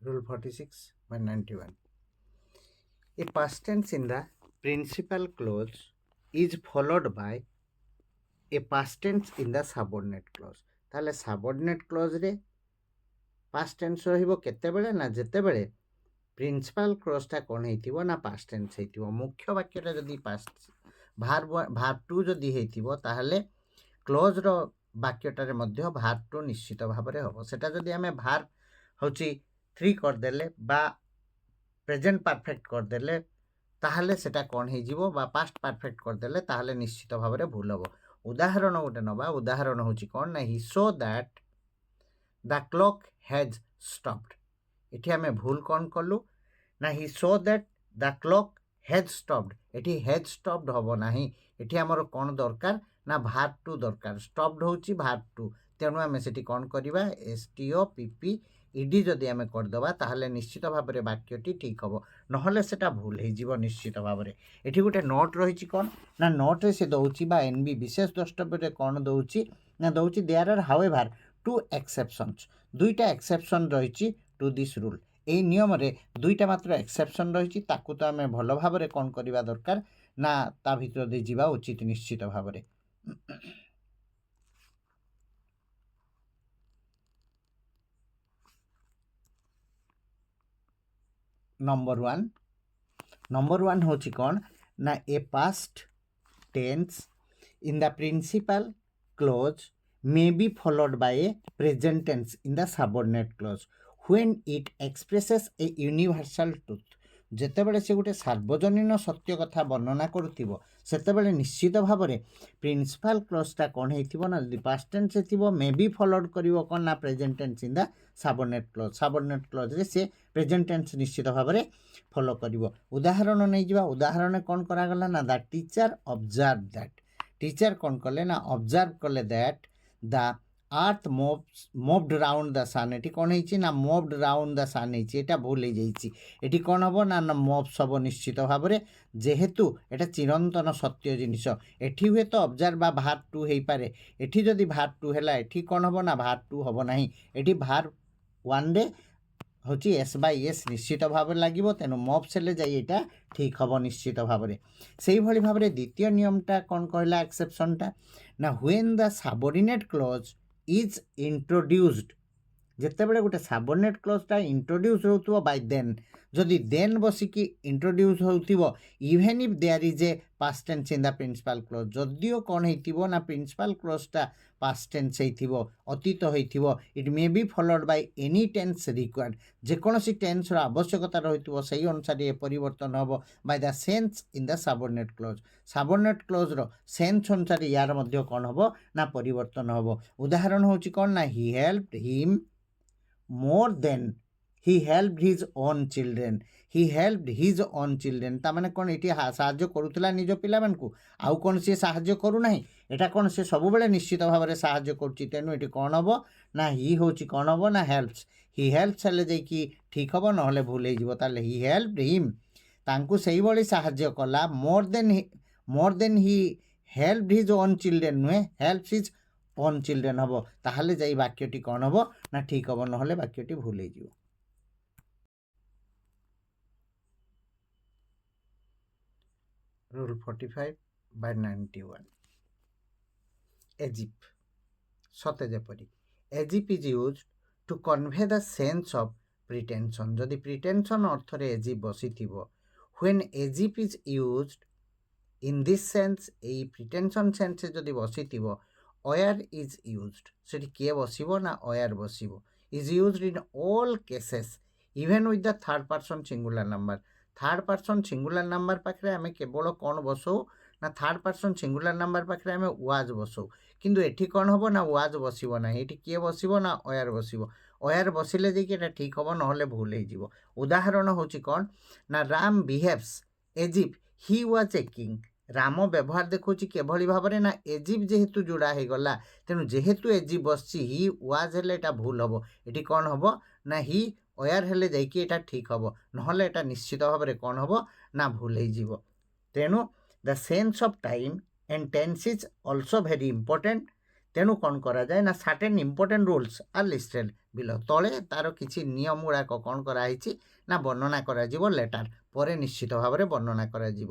Rule 46/91. A past tense in the principal clause is followed by a past tense in the subordinate clause. তাহলে subordinate clause রে past tense রহিব কেତେବେଳେ না যেତେବେଳେ principal ক্লোজটা কোণ হইতিব না past tense হইতিব। মুখ্য বাক্যটা যদি past verb two যদি হইতিব তাহলে ক্লোজর বাক্যটারে মধ্য ভার্ব টু নিশ্চিত ভাবে হব। সেটা যদি আমি ভার্ব হচ্ছে 3 করদেলে বা প্রেজেন্ট পারফেক্ট করদেলে তাহলে সেটা কোণ হইଯିব বা পাস্ট পারফেক্ট করদেলে তাহলে নিশ্চিত ভাবে ভুল হব। উদাহরণ গোটে নবা। উদাহরণ হচ্ছে কোণ না he so that the clock has stopped. এটি আমি ভুল কোণ কলু না he so that the clock has stopped. এটি হ্যাজ স্টপড হব না। এটি আমার কোণ দরকার না ভার্ব টু দরকার। স্টপড হচ্ছে ভার্ব টু, তেণু আমি সেটি কোণ করিবা STOPP ইডি যদি আমি করদেবা তাহলে নিশ্চিত ভাবে বাক্যটি ঠিক হব, নহলে সেটা ভুল হয়েযিব নিশ্চিত ভাবে। এটি গোটে নোট রয়েছে কোণ না নোটে সে দৌছি বা NB বিশেষ দ্রষ্টব্যরে কোণ দৌছি না দৌছি দেয়ার আর হাউএভার টু এক্সেপশনস। দুইটা এক্সেপশন রয়েছে টু দিস রুল। এই নিয়মরে দুইটা মাত্র এক্সেপশন রয়েছে, তাকে তো আমি ভাল ভাবে কোণ করা দরকার না তা ভিতর দিয়ে যা উচিত নিশ্চিত ভাবে। number one হচ্ছে কোণ না a past tense in the principal clause may be followed by a present tense in the subordinate clause when it expresses a universal truth. যেତେବେଳେ ସେ ଗୋଟେ ସାର୍ବଜନୀନ ସତ୍ୟ କଥା ବର୍ଣ୍ଣନା କରୁଥିବ ସେତେବେଳେ ନିଶ୍ଚିତ ଭାବରେ ପ୍ରିନ୍ସିପାଲ କ୍ଲୋଜଟା କ'ଣ ହେଇଥିବ ନା ଯଦି ପାଷ୍ଟ ଟେନ୍ସ ହେଇଥିବ ମେ ବି ଫଲୋଡ୍ କରିବ କ'ଣ ନା present tense in the subordinate clause. Subordinate କ୍ଲୋଜ୍ରେ ସେ ପ୍ରେଜେଣ୍ଟ ଟେନ୍ସ ନିଶ୍ଚିତ ଭାବରେ ଫଲୋ କରିବ। ଉଦାହରଣ ନେଇଯିବା। ଉଦାହରଣ କ'ଣ କରାଗଲା ନା ଦ ଟିଚର ଅବଜର୍ଭ ଦ୍ୟାଟ୍। ଟିଚର କ'ଣ କଲେ ନା ଅବଜର୍ଭ କଲେ that the earth moved round the sun। এটি কোণ হয়েছি না moved round the sun হয়েছি, এটা ভুল হয়ে যাইছি। এটি কোণ হব না না moves হব নিশ্চিত ভাবে, যেহেতু এটা চিরন্তন সত্য জিনিস। এটি হুয়ে তো অবজার্ভ বা ভার্ব টু হইপারে। এটি যদি ভার্ব টু হেলা এটি কোণ হব না ভার্ব টু হব না, এটি ভার্ব ওয়ান রে হচ্ছে S/S নিশ্চিত ভাবে লাগিব, তেণু মপস হেলে যাই এটা ঠিক হব নিশ্চিত ভাবে। সেইভাবে ভাবে দ্বিতীয় নিয়মটা কোণ কহিলা এক্সেপশনটা না when the subordinate clause is introduced. যেତେବେଳେ ଗୋଟେ ସାବର୍ଡିନେଟ୍ କ୍ଲୋଜ୍ଟା ଇଣ୍ଟ୍ରୋଡ୍ୟୁସ୍ ହେଉଥିବ ବାଇ ଦେନ୍, ଯଦି ଦେନ୍ ବସିକି ଇଣ୍ଟ୍ରୋଡ୍ୟୁସ୍ ହେଉଥିବ even if there is a past tense in the principal clause. ଯଦିଓ କ'ଣ ହେଇଥିବ ନା ପ୍ରିନ୍ସିପାଲ କ୍ଲୋଜ୍ଟା ପାଷ୍ଟ ଟେନ୍ସ ହେଇଥିବ ଅତୀତ ହେଇଥିବ it may be followed by any tense required. ଯେକୌଣସି ଟେନ୍ସର ଆବଶ୍ୟକତା ରହିଥିବ ସେହି ଅନୁସାରେ ଏ ପରିବର୍ତ୍ତନ ହେବ by the sense in the subordinate clause. Subordinate କ୍ଲୋଜ୍ର ସେନ୍ସ ଅନୁସାରେ ୟାର ମଧ୍ୟ କ'ଣ ହେବ ନା ପରିବର୍ତ୍ତନ ହେବ। ଉଦାହରଣ ହେଉଛି କ'ଣ ନା ହି ହେଲ୍ପଡ୍ ହିମ୍ more than he helped his own children। he helped his own children ତା ମାନେ କ'ଣ ଏଠି ସାହାଯ୍ୟ କରୁଥିଲା ନିଜ ପିଲାମାନଙ୍କୁ, ଆଉ କ'ଣ ସେ ସାହାଯ୍ୟ କରୁନାହିଁ। ଏଟା କ'ଣ ସେ ସବୁବେଳେ ନିଶ୍ଚିତ ଭାବରେ ସାହାଯ୍ୟ କରୁଛି, ତେଣୁ ଏଠି କ'ଣ ହେବ ନା ହି ହେଉଛି କ'ଣ ହେବ ନା ହେଲ୍ପସ୍। ହି ହେଲ୍ପସ୍ ହେଲେ ଯାଇକି ଠିକ୍ ହେବ, ନହେଲେ ଭୁଲ ହେଇଯିବ। ତାହେଲେ ହି ହେଲ୍ପଡ୍ ହିମ୍ ତାଙ୍କୁ ସେଇଭଳି ସାହାଯ୍ୟ କଲା। more than he helped his own children ନୁହେଁ, helps his own children হব, তাহলে যাই বাক্যটি কোণ হব না ঠিক হব, নহলে বাক্যটি ভুল হয়ে যাব। রুল 45/91 এজিপ সতে যেপরি এজিপ is used to convey the sense of pretension. যদি প্রিটেনশন অর্থরে এজিপ বসিথিব when এজিপ is used in this sense, এই প্রিটেনশন সেন্সে যদি বসিথিব ওয়ার ইজ ইউজড, সেটি কে বসিব না ওয়ার বসিব। Is used in all cases even with the third person singular number. Third person singular number পাখে আমি কেবল কোণ বসাও না থার্ড পার্সন সিঙ্গুলার নাম্বার পাখে আমি ওয়াজ বসাও, কিন্তু এটি কোণ হব না ওয়াজ বসিব না, এটি কে বসিব না ওয়ার বসিব। ওয়ার বসিলে যাই এটা ঠিক হব, নহলে ভুল হয়ে যাব। উদাহরণ হচ্ছে কোণ না Ram behaves age if he was a king. Ram ব্যবহার দেখুছি কেভଳି ভাবে না এজিপ যেহেতু যোড়া হয়ে গলা, তেণু যেহেতু এজিপ বসছি হি ওয়াজ হলে এটা ভুল হব। এটি কোণ হব না হি ওয়ার হলে যাইকি এটা ঠিক হব, নহলে এটা নিশ্চিত ভাবে কোণ হব না ভুল হয়ে যাব। তেণু the sense of time and tense is also very important. ତେଣୁ କ'ଣ କରାଯାଏ ନା certain important rules are listed below. ତଳେ ତା'ର କିଛି ନିୟମ ଗୁଡ଼ାକ କ'ଣ କରାହେଇଛି ନା ବର୍ଣ୍ଣନା କରାଯିବ ଲେଟର୍, ପରେ ନିଶ୍ଚିତ ଭାବରେ ବର୍ଣ୍ଣନା କରାଯିବ।